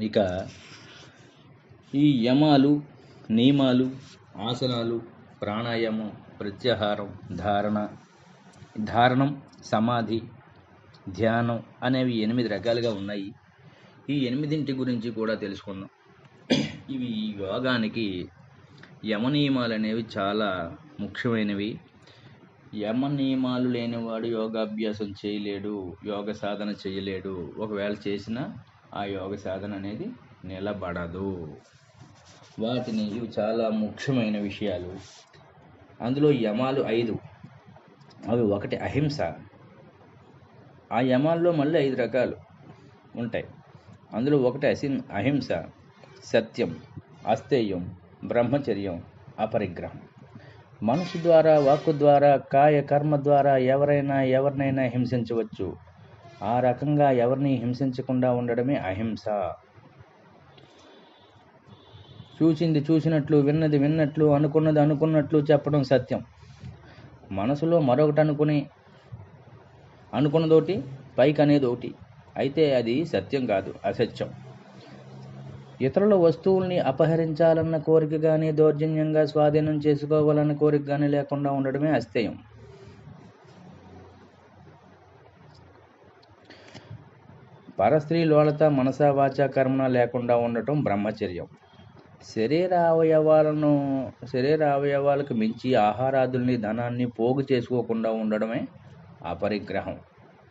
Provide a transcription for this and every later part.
ఇక ఈ యమాలు, నియమాలు, ఆసనాలు, ప్రాణాయామం, ప్రత్యాహారం, ధారణం, సమాధి, ధ్యానం అనేవి 8 రకాలుగా ఉన్నాయి. ఈ 8 గురించి కూడా తెలుసుకుందాం. ఇవి యోగానికి యమ నియమాలు అనేవి చాలా ముఖ్యమైనవి. యమ నియమాలు లేనివాడు యోగాభ్యాసం చేయలేడు, యోగ సాధన చేయలేడు. ఒకవేళ చేసినా ఆ యోగ సాధన అనేది నిలబడదు. ఇవి చాలా ముఖ్యమైన విషయాలు. అందులో యమాలు 5. అవి 1 అహింస. ఆ యమాల్లో మళ్ళీ 5 రకాలు ఉంటాయి. అందులో 1 అహింస, సత్యం, అస్థేయం, బ్రహ్మచర్యం, అపరిగ్రహం. మనసు ద్వారా, వాక్కు ద్వారా, కాయ కర్మ ద్వారా ఎవరినైనా హింసించవచ్చు. ఆ రకంగా ఎవరిని హింసించకుండా ఉండడమే అహింస. చూసింది చూసినట్లు, విన్నది విన్నట్లు, అనుకున్నది అనుకున్నట్లు చెప్పడం సత్యం. మనసులో మరొకటి అనుకున్నదోటి, పైకి అనేది ఒకటి అయితే అది సత్యం కాదు, అసత్యం. ఇతరుల వస్తువుల్ని అపహరించాలన్న కోరిక కానీ, దౌర్జన్యంగా స్వాధీనం చేసుకోవాలన్న కోరిక కానీ లేకుండా ఉండడమే అస్థేయం. పరస్త్రీ లోలత మనసా వాచా కర్మణ లేకుండా ఉండటం బ్రహ్మచర్యం. శరీర అవయవాలకు మించి ఆహారాదుల్ని, ధనాన్ని పోగు చేసుకోకుండా ఉండడమే అపరిగ్రహం.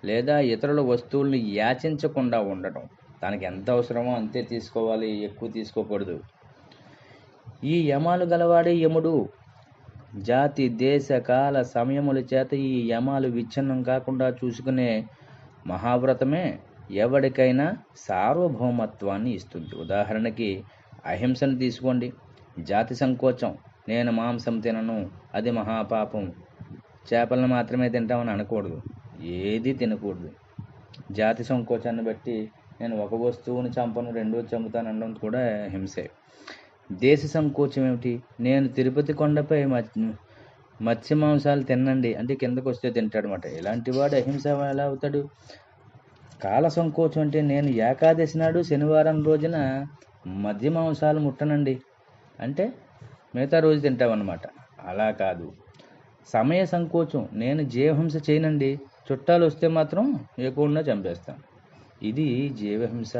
లేదా ఇతరుల వస్తువుల్ని యాచించకుండా ఉండటం. తనకి ఎంత అవసరమో అంతే తీసుకోవాలి, ఎక్కువ తీసుకోకూడదు. ఈ యమాలు గలవాడే యముడు. జాతి, దేశ, కాల, సమయముల చేత ఈ యమాలు విచ్ఛిన్నం కాకుండా చూసుకునే మహావ్రతమే ఎవరికైనా సార్వభౌమత్వాన్ని ఇస్తుంది. ఉదాహరణకి అహింసను తీసుకోండి. జాతి సంకోచం, నేను మాంసం తినను, అది మహాపాపం, చేపలను మాత్రమే తింటామని అనకూడదు, ఏది తినకూడదు. జాతి సంకోచాన్ని బట్టి నేను ఒక వస్తువుని చంపను, రెండోది చంపుతాను అనడం కూడా హింసే. దేశ సంకోచం ఏమిటి? నేను తిరుపతి కొండపై మత్స్య మాంసాలు తినండి అంటే కిందకు వస్తే తింటాడు అనమాట. ఇలాంటి వాడు అహింస ఎలా అవుతాడు? కాల సంకోచం అంటే నేను ఏకాదశి నాడు శనివారం రోజున మద్య మాంసాలు ముట్టనండి అంటే మిగతా రోజు తింటామన్నమాట. అలా కాదు. సమయ సంకోచం, నేను జీవహింస చేయనండి, చుట్టాలు వస్తే మాత్రం ఏకుండా చంపేస్తాను. ఇది జీవహింస.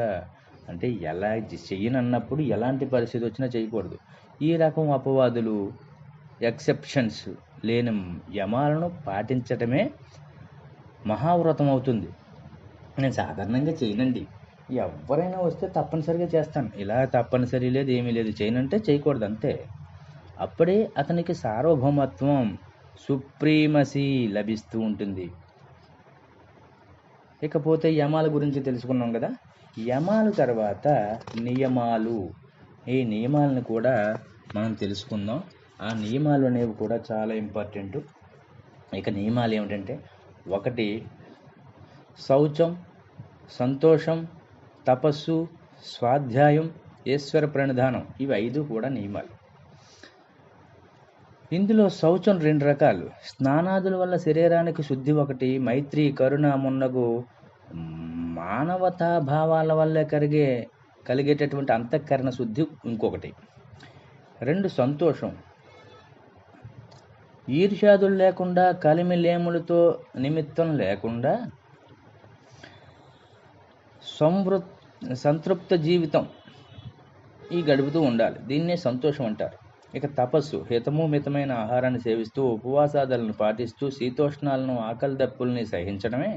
అంటే ఎలా చెయ్యనన్నప్పుడు ఎలాంటి పరిస్థితి వచ్చినా చేయకూడదు. ఈ రకం అపవాదులు, ఎక్సెప్షన్స్ లేని యమాలను పాటించటమే మహావ్రతం అవుతుంది. నేను సాధారణంగా చేయనండి, ఎవరైనా వస్తే తప్పనిసరిగా చేస్తాను, ఇలా తప్పనిసరి లేదు, ఏమీ లేదు, చేయనంటే చేయకూడదు అంతే. అప్పుడే అతనికి సార్వభౌమత్వం, సుప్రీమసీ లభిస్తూ ఉంటుంది. ఇకపోతే యమాల గురించి తెలుసుకున్నాం కదా. యమాలు తర్వాత నియమాలు. ఈ నియమాలను కూడా మనం తెలుసుకుందాం. ఆ నియమాలు అనేవి కూడా చాలా ఇంపార్టెంట్. ఇక నియమాలు ఏమిటంటే 1 శౌచం, సంతోషం, తపస్సు, స్వాధ్యాయం, ఈశ్వర ప్రణిధానం. ఇవి 5 కూడా నియమాలు. ఇందులో శౌచం 2 రకాలు. స్నానాదుల వల్ల శరీరానికి శుద్ధి 1, మైత్రి, కరుణ మున్నగు మానవతా భావాల వల్ల కలిగేటటువంటి అంతఃకరణ శుద్ధి ఇంకొకటి. 2 సంతోషం, ఈర్ష్యాదులు లేకుండా, కలిమిలేములతో నిమిత్తం లేకుండా సంతృప్త జీవితం ఈ గడుపుతూ ఉండాలి. దీన్నే సంతోషం అంటారు. ఇక తపస్సు, హితము మితమైన ఆహారాన్ని సేవిస్తూ, ఉపవాసాదులను పాటిస్తూ, శీతోష్ణాలను, ఆకలి దప్పుల్ని సహించడమే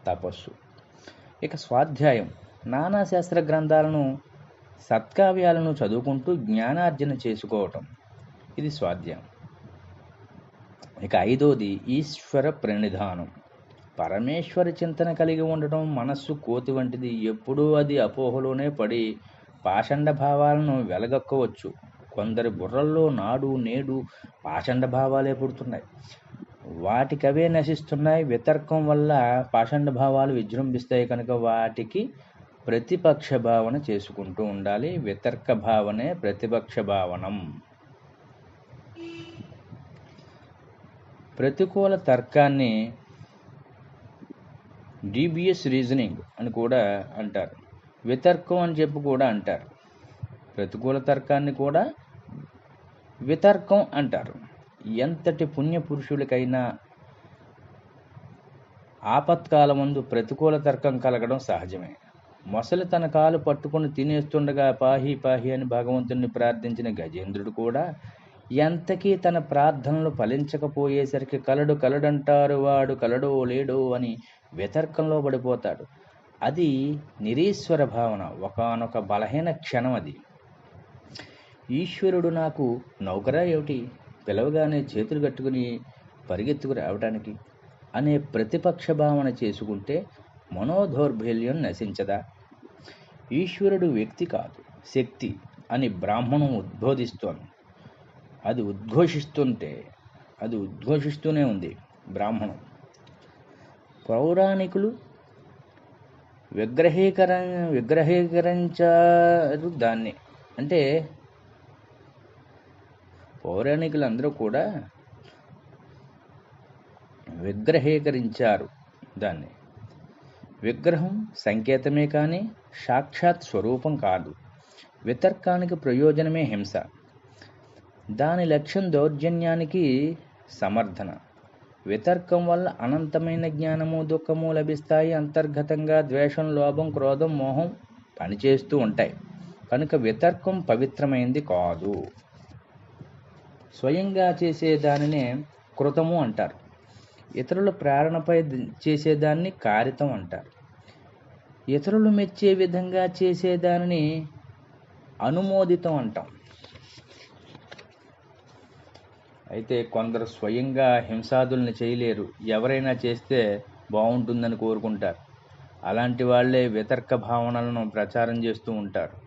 తపస్సు. ఇక స్వాధ్యాయం, నానా శాస్త్ర గ్రంథాలను, సత్కావ్యాలను చదువుకుంటూ జ్ఞానార్జన చేసుకోవటం, ఇది స్వాధ్యాయం. ఇక 5వది ఈశ్వర ప్రణిధానం. పరమేశ్వర చింతన కలిగి ఉండటం. మనస్సు కోతి వంటిది, ఎప్పుడూ అది అపోహలోనే పడి పాషండ భావాలను వెలగక్కవచ్చు. కొందరి బుర్రల్లో నాడు నేడు పాషండ భావాలే పుడుతున్నాయి, వాటికవే నశిస్తున్నాయి. వితర్కం వల్ల పాషండ భావాలు విజృంభిస్తాయి కనుక వాటికి ప్రతిపక్ష భావన చేసుకుంటూ ఉండాలి. వితర్క భావనే ప్రతిపక్ష భావనం. ప్రతికూల తర్కాన్ని డీబియస్ రీజనింగ్ అని కూడా అంటారు. వితర్కం అని చెప్పి కూడా అంటారు. ప్రతికూల తర్కాన్ని కూడా వితర్కం అంటారు. ఎంతటి పుణ్యపురుషులకైనా ఆపత్కాలమందు ప్రతికూల తర్కం కలగడం సహజమే. మొసలి తన కాలు పట్టుకుని తినేస్తుండగా పాహి పాహి అని భగవంతుణ్ణి ప్రార్థించిన గజేంద్రుడు కూడా ఎంతకీ తన ప్రార్థనలు ఫలించకపోయేసరికి కలడు కలడంటారు వాడు కలడో లేడో అని వితర్కంలో పడిపోతాడు. అది నిరీశ్వర భావన, ఒకానొక బలహీన క్షణం అది. ఈశ్వరుడు నాకు నౌకరా ఏమిటి, పిలవగానే చేతులు కట్టుకుని పరిగెత్తుకు రావటానికి అనే ప్రతిపక్ష భావన చేసుకుంటే మనోదౌర్బల్యం నశించదా? ఈశ్వరుడు వ్యక్తి కాదు, శక్తి అని బ్రాహ్మణం ఉద్బోధిస్తోంది. అది ఉద్ఘోషిస్తూనే ఉంది బ్రాహ్మణం. పౌరాణికులు విగ్రహీకరించారు దాన్ని. అంటే పౌరాణికులందరూ కూడా విగ్రహీకరించారు దాన్ని. విగ్రహం సంకేతమే కానీ సాక్షాత్ స్వరూపం కాదు. వితర్కానికి ప్రయోజనమే హింస. దాని లక్ష్యం దౌర్జన్యానికి సమర్థన. వితర్కం వల్ల అనంతమైన జ్ఞానము దుఃఖము లభిస్తాయి. అంతర్గతంగా ద్వేషం, లోభం, క్రోధం, మోహం పనిచేస్తూ ఉంటాయి. కనుక వితర్కం పవిత్రమైంది కాదు. స్వయంగా చేసేదానినే కృతము అంటారు. ఇతరుల ప్రేరణపై చేసేదాన్ని కారితం అంటారు. ఇతరులు మెచ్చే విధంగా చేసేదానిని అనుమోదితం అంటాం. అయితే కొందరు స్వయంగా హింసాదుల్ని చేయలేరు, ఎవరైనా చేస్తే బాగుంటుందని కోరుకుంటారు. అలాంటి వాళ్లే వితర్క భావనలను ప్రచారం చేస్తూ ఉంటారు.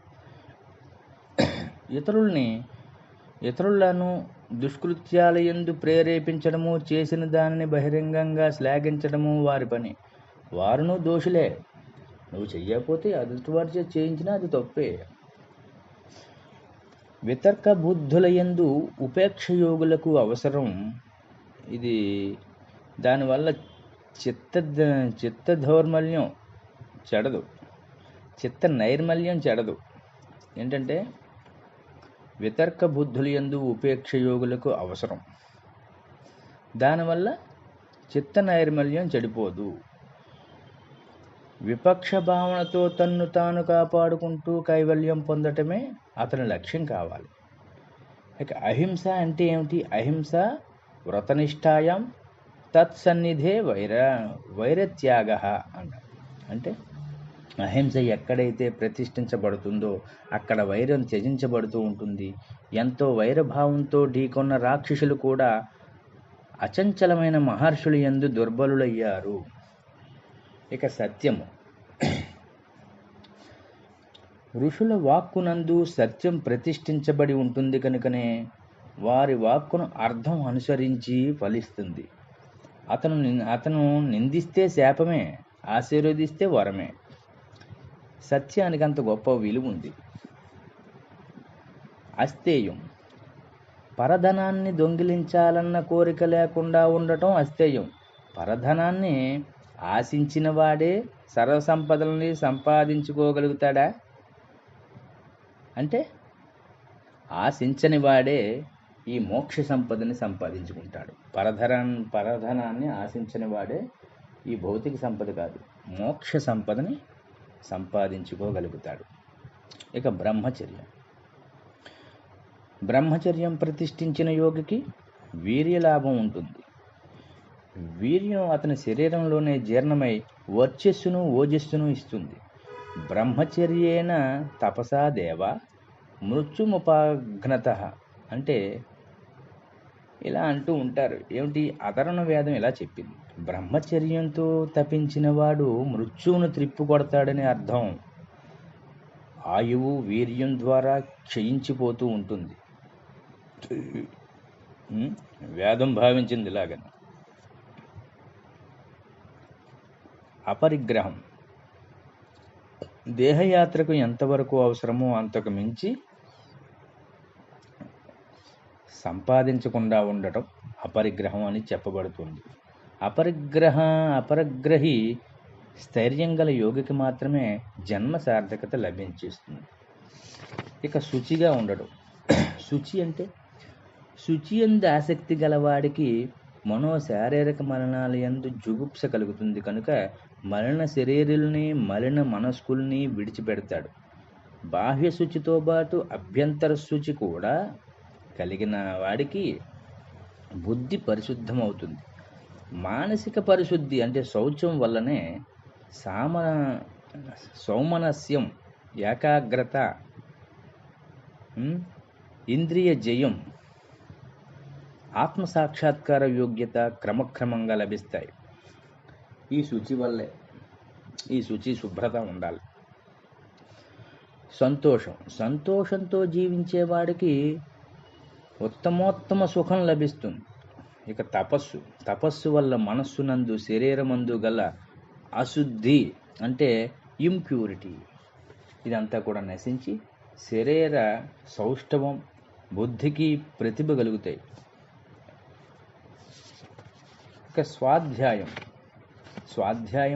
ఇతరులను దుష్కృత్యాల యందు ప్రేరేపించడము, చేసిన దానిని బహిరంగంగా శ్లాఘించడము వారి పని. వారును దోషులే. నువ్వు చెయ్యకపోతే ఎదుటివారి చేత చేయించినా అది తప్పే. వితర్క బుద్ధుల యందు ఉపేక్షయోగులకు అవసరం. ఇది దానివల్ల చిత్త దౌర్మల్యం చెడదు, చిత్త నైర్మల్యం చెడదు. ఏంటంటే వితర్క బుద్ధుల యందు ఉపేక్షయోగులకు అవసరం. దానివల్ల చిత్త నైర్మల్యం చెడిపోదు. విపక్ష భావనతో తన్ను తాను కాపాడుకుంటూ కైవల్యం పొందటమే అతని లక్ష్యం కావాలి. ఇక అహింస అంటే ఏమిటి? అహింస వ్రతనిష్టాయాం తత్సన్నిధే వైరత్యాగ అన్నారు. అంటే అహింస ఎక్కడైతే ప్రతిష్ఠించబడుతుందో అక్కడ వైరం త్యజించబడుతూ ఉంటుంది. ఎంతో వైరభావంతో ఢీకొన్న రాక్షసులు కూడా అచంచలమైన మహర్షులు యందు దుర్బలులయ్యారు. ఇక సత్యము. ఋషుల వాక్కునందు సత్యం ప్రతిష్ఠించబడి ఉంటుంది కనుకనే వారి వాక్కును అర్థం అనుసరించి ఫలిస్తుంది. అతను నిందిస్తే శాపమే, ఆశీర్వదిస్తే వరమే. సత్యానికి అంత గొప్ప విలువ ఉంది. అస్థేయం. పరధనాన్ని దొంగిలించాలన్న కోరిక లేకుండా ఉండటం అస్థేయం. పరధనాన్ని ఆశించిన వాడే సర్వసంపదలని సంపాదించుకోగలుగుతాడా? అంటే ఆశించని వాడే ఈ మోక్ష సంపదని సంపాదించుకుంటాడు. పరధనాన్ని ఆశించని వాడే ఈ భౌతిక సంపద కాదు, మోక్ష సంపదని సంపాదించుకోగలుగుతాడు. ఇక బ్రహ్మచర్యం ప్రతిష్ఠించిన యోగికి వీర్యలాభం ఉంటుంది. వీర్యం అతని శరీరంలోనే జీర్ణమై వర్చస్సును ఓజస్సును ఇస్తుంది. బ్రహ్మచర్యేన తపసా దేవ మృత్యుముపాఘ్నత. అంటే ఇలా అంటూ ఉంటారు. ఏమిటి? అధర్వణ వేదం ఇలా చెప్పింది. బ్రహ్మచర్యంతో తపించిన వాడు మృత్యువును త్రిప్పుకొడతాడని అర్థం. ఆయువు వీర్యం ద్వారా క్షయించిపోతూ ఉంటుంది. వేదం భావించింది ఇలాగని. అపరిగ్రహం. దేహయాత్రకు ఎంతవరకు అవసరమో అంతకు మించి సంపాదించకుండా ఉండటం అపరిగ్రహం అని చెప్పబడుతుంది. అపరిగ్రహి స్థైర్యం గల యోగికి మాత్రమే జన్మ సార్థకత లభించేస్తుంది. ఇక శుచిగా ఉండడం. శుచి అంటే శుచి యందు ఆసక్తి గలవాడికి శారీరక మలినాల యందు జుగుప్స కలుగుతుంది కనుక మలిన శరీరుల్ని మలిన మనస్కుల్ని విడిచిపెడతాడు. బాహ్య శుచితో పాటు అభ్యంతర శుచి కూడా కలిగిన వాడికి బుద్ధి పరిశుద్ధమవుతుంది. మానసిక పరిశుద్ధి అంటే శౌచం వల్లనే సౌమనస్యం, ఏకాగ్రత, ఇంద్రియ జయం, ఆత్మసాక్షాత్కార యోగ్యత క్రమక్రమంగా లభిస్తాయి. ఈ శుచి వల్లే, ఈ శుచి శుభ్రత ఉండాలి. సంతోషంతో జీవించేవాడికి ఉత్తమోత్తమ సుఖం లభిస్తుంది. ఇక తపస్సు వల్ల మనస్సునందు శరీరమందు గల అశుద్ధి అంటే ఇంప్యూరిటీ ఇదంతా కూడా నశించి శరీర సౌష్ఠవం, బుద్ధికి ప్రతిభ కలుగుతాయి. ఇక స్వాధ్యాయం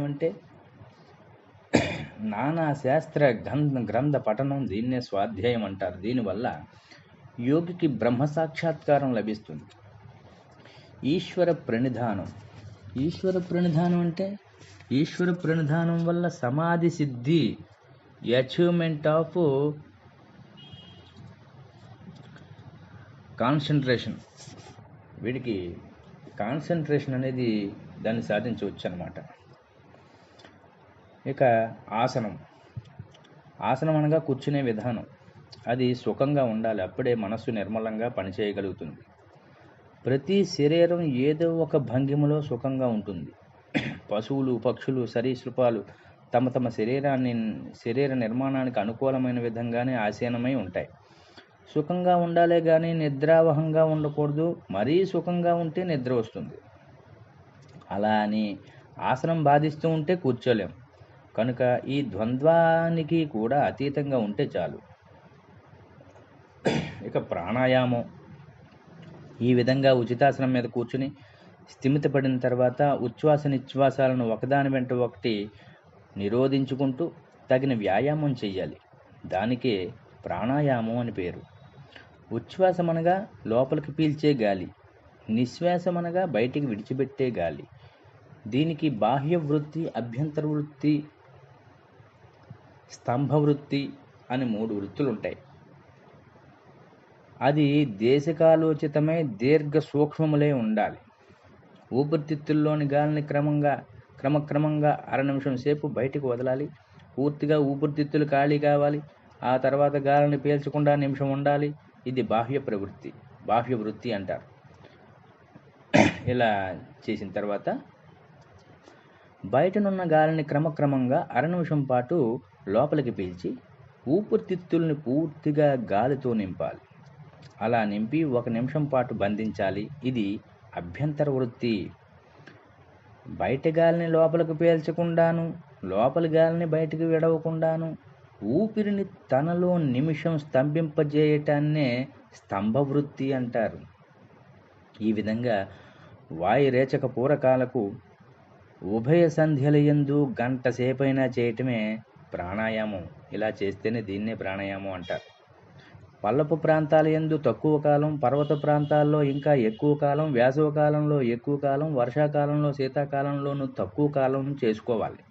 అంటే నానా శాస్త్ర గ్రంథ పఠనం, దీన్నే స్వాధ్యాయం అంటారు. దీనివల్ల యోగికి బ్రహ్మ సాక్షాత్కారం లభిస్తుంది. ఈశ్వర ప్రణిధానం అంటే ఈశ్వర ప్రణిధానం వల్ల సమాధి సిద్ధి, అచీవ్మెంట్ ఆఫ్ కాన్సన్ట్రేషన్. వీడికి కాన్సన్ట్రేషన్ అనేది దాన్ని సాధించవచ్చు అన్నమాట. ఇక ఆసనం అనగా కూర్చునే విధానం. అది సుఖంగా ఉండాలి, అప్పుడే మనస్సు నిర్మలంగా పనిచేయగలుగుతుంది. ప్రతి శరీరం ఏదో ఒక భంగిమలో సుఖంగా ఉంటుంది. పశువులు, పక్షులు, సరీసృపాలు తమ శరీర నిర్మాణానికి అనుకూలమైన విధంగానే ఆసీనమై ఉంటాయి. సుఖంగా ఉండాలే కానీ నిద్రావహంగా ఉండకూడదు. మరీ సుఖంగా ఉంటే నిద్ర వస్తుంది. అలా అని ఆసనం బాధిస్తూ ఉంటే కూర్చోలేం. కనుక ఈ ద్వంద్వానికి కూడా అతీతంగా ఉంటే చాలు. ఇక ప్రాణాయామం. ఈ విధంగా ఉచితాసనం మీద కూర్చుని స్థిమితపడిన తర్వాత ఉచ్ఛ్వాస నిశ్వాసాలను ఒకదాని వెంట ఒకటి నిరోధించుకుంటూ తగిన వ్యాయామం చెయ్యాలి. దానికే ప్రాణాయామం అని పేరు. ఉచ్ఛ్వాసమనగా లోపలికి పీల్చే గాలి, నిశ్వాసమనగా బయటికి విడిచిపెట్టే గాలి. దీనికి బాహ్య వృత్తి, అభ్యంతర వృత్తి, స్తంభ వృత్తి అని 3 వృత్తులు ఉంటాయి. అది దేశకాలోచితమై దీర్ఘ సూక్ష్మములే ఉండాలి. ఊపిరితిత్తుల్లోని గాలిని క్రమక్రమంగా 1/2 నిమిషం సేపు బయటికి వదలాలి. పూర్తిగా ఊపిరితిత్తులు ఖాళీ కావాలి. ఆ తర్వాత గాలిని పీల్చకుండా నిమిషం ఉండాలి. ఇది బాహ్య వృత్తి అంటారు. ఇలా చేసిన తర్వాత బయటనున్న గాలిని క్రమక్రమంగా 1/2 నిమిషం పాటు లోపలికి పీల్చి ఊపిరితిత్తుల్ని పూర్తిగా గాలితో నింపాలి. అలా నింపి 1 నిమిషం పాటు బంధించాలి. ఇది అభ్యంతర వృత్తి. బయట గాలిని లోపలికి పీల్చకుండాను, లోపలి గాలిని బయటికి విడవకుండాను ఊపిరిని తనలో నిమిషం స్తంభింపజేయటాన్నే స్తంభ వృత్తి అంటారు. ఈ విధంగా వాయురేచక పూరకాలకు ఉభయ సంధ్యలయందు గంట సేపైనా చేయటమే ప్రాణాయామం. ఇలా చేస్తేనే దీన్నే ప్రాణాయామం అంటారు. పల్లపు ప్రాంతాల యందు తక్కువ కాలం, పర్వత ప్రాంతాల్లో ఇంకా ఎక్కువ కాలం, వేసవి కాలంలో ఎక్కువ కాలం, వర్షాకాలంలో శీతాకాలంలోనూ తక్కువ కాలం చేసుకోవాలి.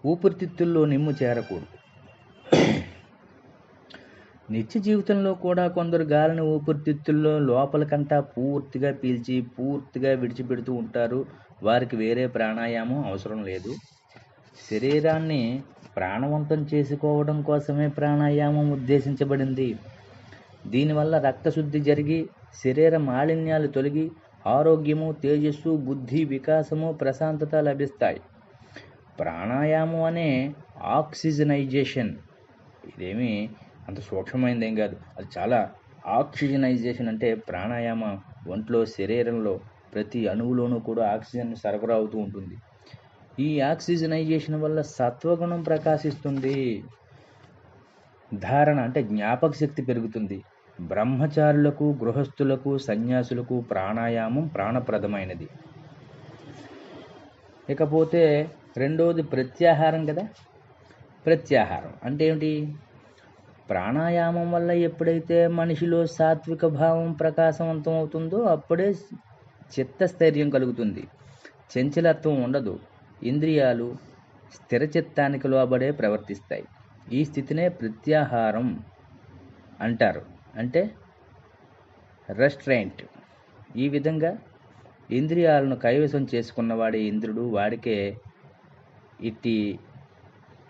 ఊపిరితిత్తుల్లో నిమ్ము చేరకూడదు. నిత్య జీవితంలో కూడా కొందరు గాలిని ఊపిరితిత్తుల్లో లోపలికంటా పూర్తిగా పీల్చి పూర్తిగా విడిచిపెడుతూ ఉంటారు. వారికి వేరే ప్రాణాయామం అవసరం లేదు. శరీరాన్ని ప్రాణవంతం చేసుకోవడం కోసమే ప్రాణాయామం ఉద్దేశించబడింది. దీనివల్ల రక్తశుద్ధి జరిగి శరీర మాలిన్యాలు తొలగి ఆరోగ్యము, తేజస్సు, బుద్ధి, వికాసము, ప్రశాంతత లభిస్తాయి. ప్రాణాయామం అనే ఆక్సిజనైజేషన్ ఇదేమీ అంత సూక్ష్మమైనదేం కాదు. అది చాలా ఆక్సిజనైజేషన్ అంటే ప్రాణాయామ ఒంట్లో శరీరంలో ప్రతి అణువులోనూ కూడా ఆక్సిజన్ సరఫరా అవుతూ ఉంటుంది. ఈ ఆక్సిజనైజేషన్ వల్ల సత్వగుణం ప్రకాశిస్తుంది. ధారణ అంటే జ్ఞాపక శక్తి పెరుగుతుంది. బ్రహ్మచారులకు, గృహస్థులకు, సన్యాసులకు ప్రాణాయామం ప్రాణప్రదమైనది. ఇకపోతే రెండవది ప్రత్యాహారం కదా. ప్రత్యాహారం అంటే ఏమిటి? ప్రాణాయామం వల్ల ఎప్పుడైతే మనిషిలో సాత్విక భావం ప్రకాశవంతం అవుతుందో అప్పుడే చిత్తస్థైర్యం కలుగుతుంది, చంచలత్వం ఉండదు, ఇంద్రియాలు స్థిర చిత్తానికి లోబడే ప్రవర్తిస్తాయి. ఈ స్థితినే ప్రత్యాహారం అంటారు, అంటే రెస్ట్రైంట్. ఈ విధంగా ఇంద్రియాలను కైవసం చేసుకున్నవాడే ఇంద్రుడు, వాడికే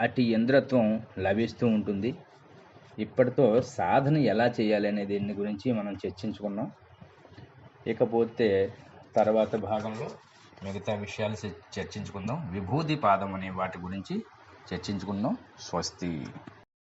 అట్టి ఇంద్రత్వం లభిస్తూ ఉంటుంది. ఇప్పటితో సాధన ఎలా చేయాలి అనే దీని గురించి మనం చర్చించుకున్నాం. ఇకపోతే తర్వాత భాగంలో మిగతా విషయాలు చర్చించుకుందాం. విభూతి పాదం అనే వాటి గురించి చర్చించుకుందాం. స్వస్తి.